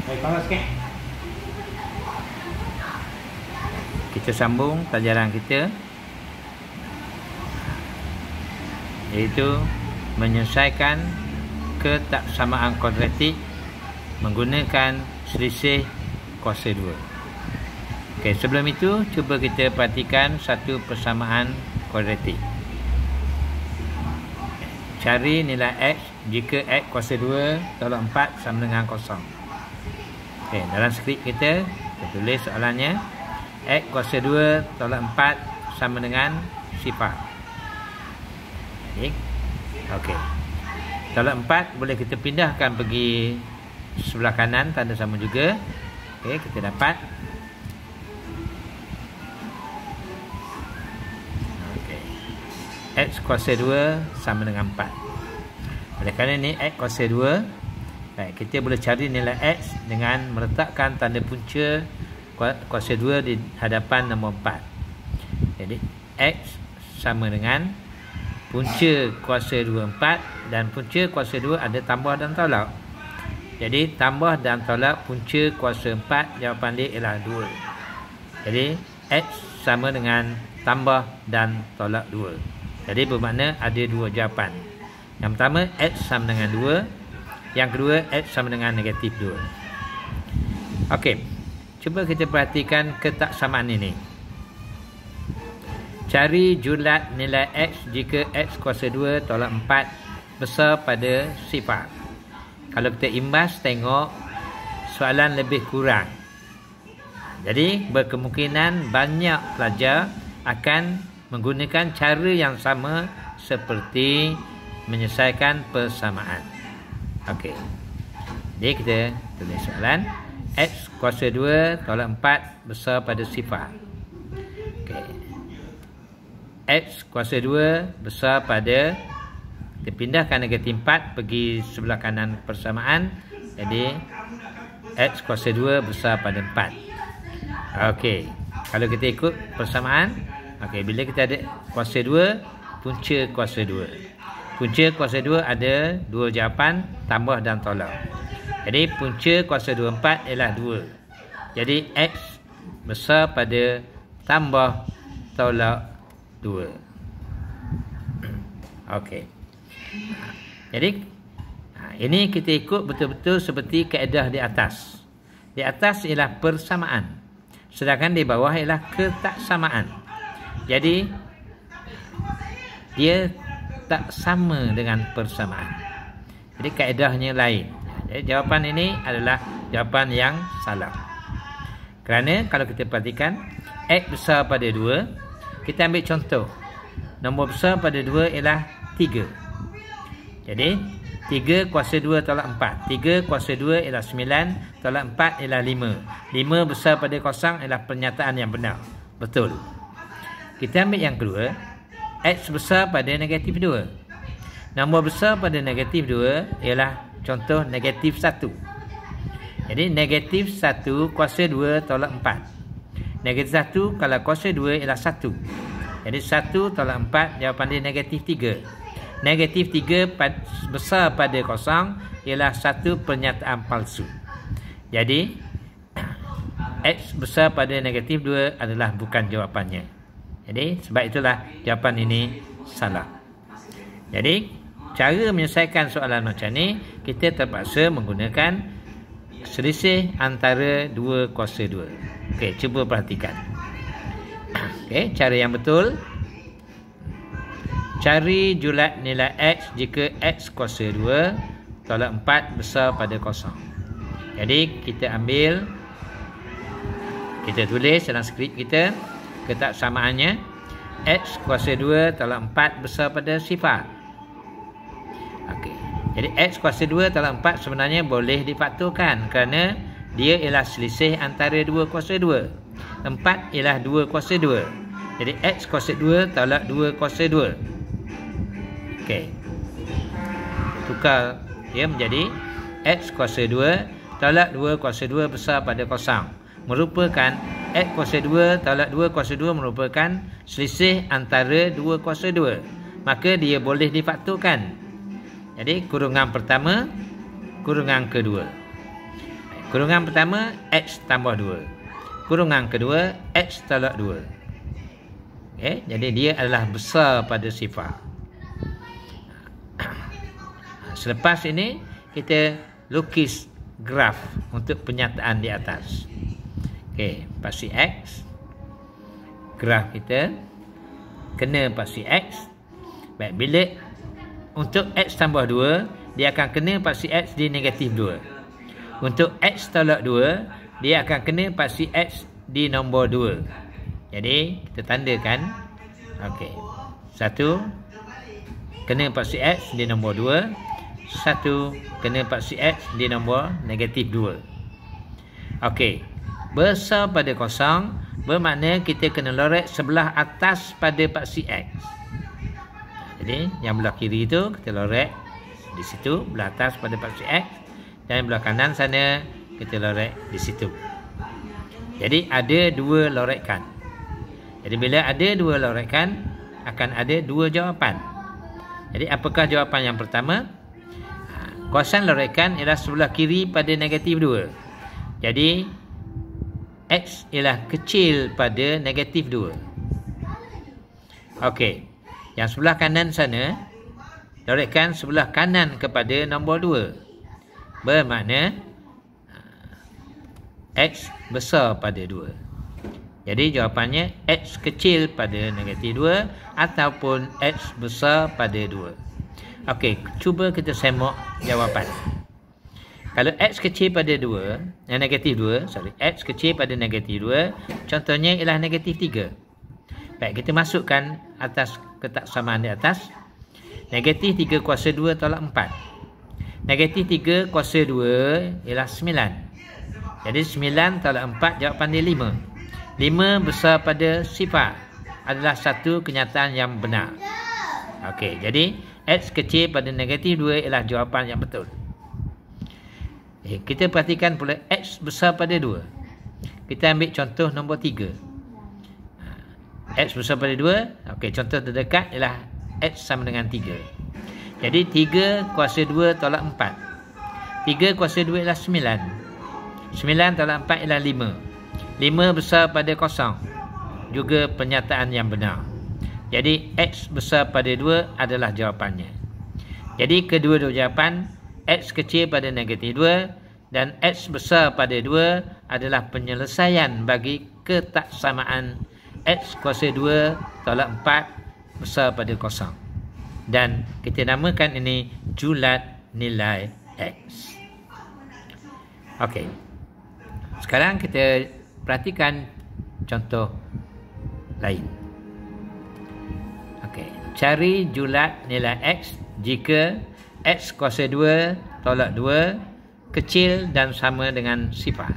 Baik, kalau sikit. Kita sambung pelajaran kita, iaitu menyelesaikan ketaksamaan kuadratik menggunakan selisih kuasa 2. Okey, sebelum itu cuba kita perhatikan satu persamaan kuadratik. Cari nilai x jika x kuasa 2 tolak 4 sama dengan 0. Okey, dalam skrip kita tulis soalannya, x kuasa 2 tolak 4 sama dengan sifar. Okey. Tolak 4 boleh kita pindahkan pergi sebelah kanan, tanda sama juga. Okey, kita dapat. Okey. X kuasa 2 sama dengan 4. Oleh kerana ni x kuasa 2, baik, kita boleh cari nilai x dengan meletakkan tanda punca kuasa 2 di hadapan nombor 4. Jadi x sama dengan punca kuasa 2 4, dan punca kuasa 2 ada tambah dan tolak. Jadi tambah dan tolak punca kuasa 4, jawapan dia ialah 2. Jadi x sama dengan tambah dan tolak 2. Jadi bermakna ada dua jawapan. Yang pertama, x sama dengan 2. Yang kedua, x sama dengan negatif 2. Okey, cuba kita perhatikan ketaksamaan ini. Cari julat nilai x jika x kuasa 2 tolak 4 besar pada sifar. Kalau kita imbas tengok soalan lebih kurang. Jadi berkemungkinan banyak pelajar akan menggunakan cara yang sama seperti menyelesaikan persamaan. Okey. Jadi kita tulis soalan, x kuasa 2 tolak 4 besar pada sifar. Okey. X kuasa 2 besar pada, kita pindahkan negatif 4 pergi sebelah kanan persamaan. Jadi x kuasa 2 besar pada 4. Okey, kalau kita ikut persamaan, okey, bila kita ada kuasa 2, punca kuasa 2. Punca kuasa 2 ada dua jawapan, tambah dan tolak. Jadi punca kuasa 2 4 ialah 2. Jadi x besar pada tambah tolak 2. Okey. Jadi ini kita ikut betul-betul seperti kaedah di atas. Di atas ialah persamaan, sedangkan di bawah ialah ketaksamaan. Jadi dia tak sama dengan persamaan. Jadi kaedahnya lain. Jadi jawapan ini adalah jawapan yang salah. Kerana kalau kita perhatikan x besar pada 2, kita ambil contoh. Nombor besar pada 2 ialah 3. Jadi 3 kuasa 2 tolak 4. 3 kuasa 2 ialah 9, tolak 4 ialah 5. 5 besar pada 0 ialah pernyataan yang benar. Betul. Kita ambil yang kedua, x besar pada negatif 2. Nombor besar pada negatif 2 ialah contoh negatif 1. Jadi negatif 1 kuasa 2 tolak 4. Negatif 1 kalau kuasa 2 ialah 1. Jadi 1 tolak 4, jawapan dia negatif 3. Negatif 3 besar pada 0 ialah satu pernyataan palsu. Jadi x besar pada negatif 2 adalah bukan jawapannya. Jadi sebab itulah jawapan ini salah. Jadi cara menyelesaikan soalan macam ni, kita terpaksa menggunakan selisih antara dua kuasa 2. Okey, cuba perhatikan. Okey, cara yang betul. Cari julat nilai x jika x kuasa 2 tolak 4 besar pada 0. Jadi kita ambil, kita tulis dalam skrip kita ketaksamaannya, x kuasa 2 tolak 4 besar pada sifar. Okey. Jadi x kuasa 2 tolak 4 sebenarnya boleh difaktorkan kerana dia ialah selisih antara dua kuasa 2. 4 ialah 2 kuasa 2. Jadi x kuasa 2 tolak 2 kuasa 2. Okey. Tukar dia menjadi x kuasa 2 tolak 2 kuasa 2 besar pada 0. Merupakan x kuasa 2 tolak 2 kuasa 2 merupakan selisih antara 2 kuasa 2. Maka dia boleh difaktorkan. Jadi kurungan pertama kurungan kedua. Kurungan pertama X tambah 2. Kurungan kedua X tolak 2. Okay, jadi dia adalah besar pada sifar. Selepas ini kita lukis graf untuk penyataan di atas. Okey, paksi X. Graf kita kena paksi X. Baik, bila untuk X tambah 2, dia akan kena paksi X di negatif 2. Untuk X tolak 2, dia akan kena paksi X di nombor 2. Jadi, kita tandakan. Okey. 1 kena paksi X di nombor 2. 1 kena paksi X di nombor negatif 2. Okey. Besar pada kosong bermakna kita kena lorek sebelah atas pada paksi X. Jadi, yang belah kiri itu kita lorek di situ, belah atas pada paksi X. Dan belah kanan sana kita lorek di situ. Jadi, ada dua lorekan. Jadi, bila ada dua lorekan, akan ada dua jawapan. Jadi, apakah jawapan yang pertama? Kawasan lorekan ialah sebelah kiri pada negatif 2. Jadi, X ialah kecil pada negatif 2. Okey. Yang sebelah kanan sana, lorekan sebelah kanan kepada nombor 2. Bermakna, X besar pada 2. Jadi, jawapannya X kecil pada negatif 2 ataupun X besar pada 2. Okey, cuba kita semak jawapan. Kalau X kecil pada 2, negatif 2, X kecil pada negatif 2, contohnya ialah negatif 3. Baik, kita masukkan atas ketak samaan di atas. Negatif 3 kuasa 2 tolak 4. Negatif 3 kuasa 2 ialah 9. Jadi 9 tolak 4, jawapan dia 5. 5 besar pada sifar adalah satu kenyataan yang benar. Okey, jadi X kecil pada negatif 2 ialah jawapan yang betul. Kita perhatikan pula X besar pada 2. Kita ambil contoh nombor 3. X besar pada 2. Okey, contoh terdekat ialah X sama dengan 3. Jadi 3 kuasa 2 tolak 4. 3 kuasa 2 ialah 9. 9 tolak 4 ialah 5. 5 besar pada 0. Juga pernyataan yang benar. Jadi X besar pada 2 adalah jawapannya. Jadi kedua-dua jawapan, X kecil pada negatif 2 dan X besar pada 2 adalah penyelesaian bagi ketaksamaan X kuasa 2 tolak 4 besar pada 0. Dan kita namakan ini julat nilai X. Okey. Sekarang kita perhatikan contoh lain. Okey, cari julat nilai X jika X kuasa 2 tolak 2 kecil dan sama dengan sifar.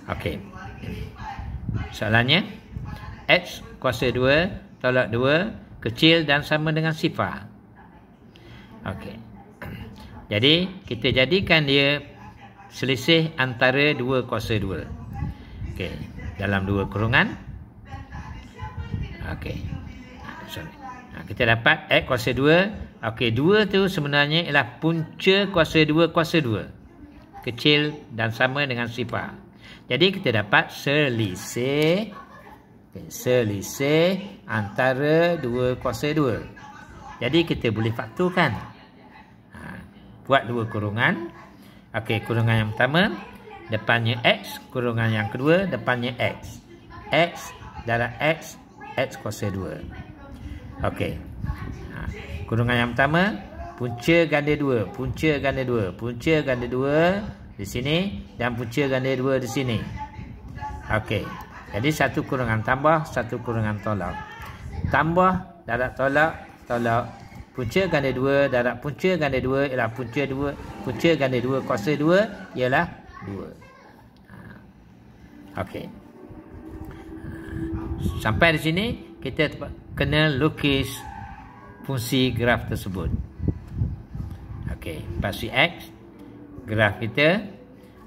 Okey. Soalannya, X kuasa 2 tolak 2 kecil dan sama dengan sifar. Okey. Jadi, kita jadikan dia selisih antara 2 kuasa 2. Okey, dalam 2 kurungan. Okey. Kita dapat X kuasa 2. Okey, 2 tu sebenarnya ialah punca kuasa 2 kuasa 2. Kecil dan sama dengan sifar. Jadi kita dapat selisih antara 2 kuasa 2. Jadi kita boleh faktorkan. Buat 2 kurungan. Okey, kurungan yang pertama depannya X, kurungan yang kedua depannya X. X darab X, X kuasa 2. Okey. Kurungan yang pertama, punca ganda 2, punca ganda 2, punca ganda 2 di sini dan punca ganda 2 di sini. Okey. Jadi satu kurungan tambah, satu kurungan tolak. Tambah darab tolak, tolak. Punca ganda 2 darab punca ganda 2 ialah punca 2, punca ganda 2 kuasa 2 ialah 2. Okey. Sampai di sini kita kena lukis fungsi graf tersebut. Okey, paksi X graf kita.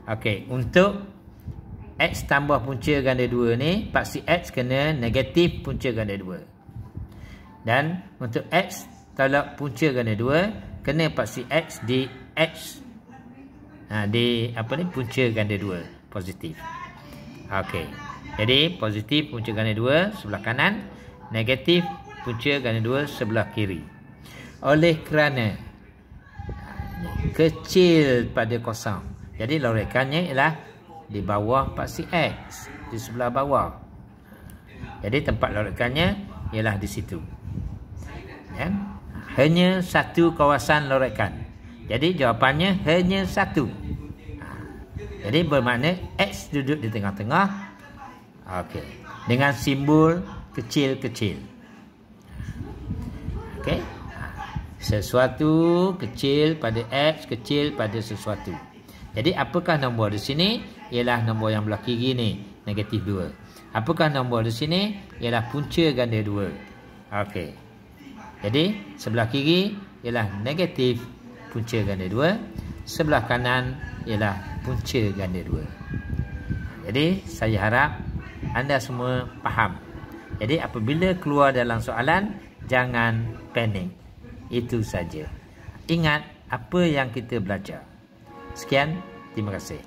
Okey, untuk X tambah punca ganda 2 ni, paksi X kena negatif punca ganda 2. Dan untuk X tolak punca ganda 2, kena paksi X di X di punca ganda 2 positif. Okey. Jadi positif punca ganda 2 sebelah kanan, negatif punca ganda 2 sebelah kiri. Oleh kerana kecil pada kosong, jadi lorekannya ialah di bawah paksi X, di sebelah bawah. Jadi tempat lorekannya ialah di situ. Ya? Hanya satu kawasan lorekan. Jadi jawapannya hanya satu. Jadi bermakna X duduk di tengah-tengah. Okey. Dengan simbol kecil-kecil. Okey. Sesuatu kecil pada X, kecil pada sesuatu. Jadi apakah nombor di sini? Ialah nombor yang belah kiri ni, negatif 2. Apakah nombor di sini? Ialah punca ganda 2. Okey. Jadi sebelah kiri ialah negatif punca ganda 2, sebelah kanan ialah punca ganda 2. Jadi saya harap anda semua faham. Jadi apabila keluar dalam soalan, jangan panik. Itu saja. Ingat apa yang kita belajar. Sekian, terima kasih.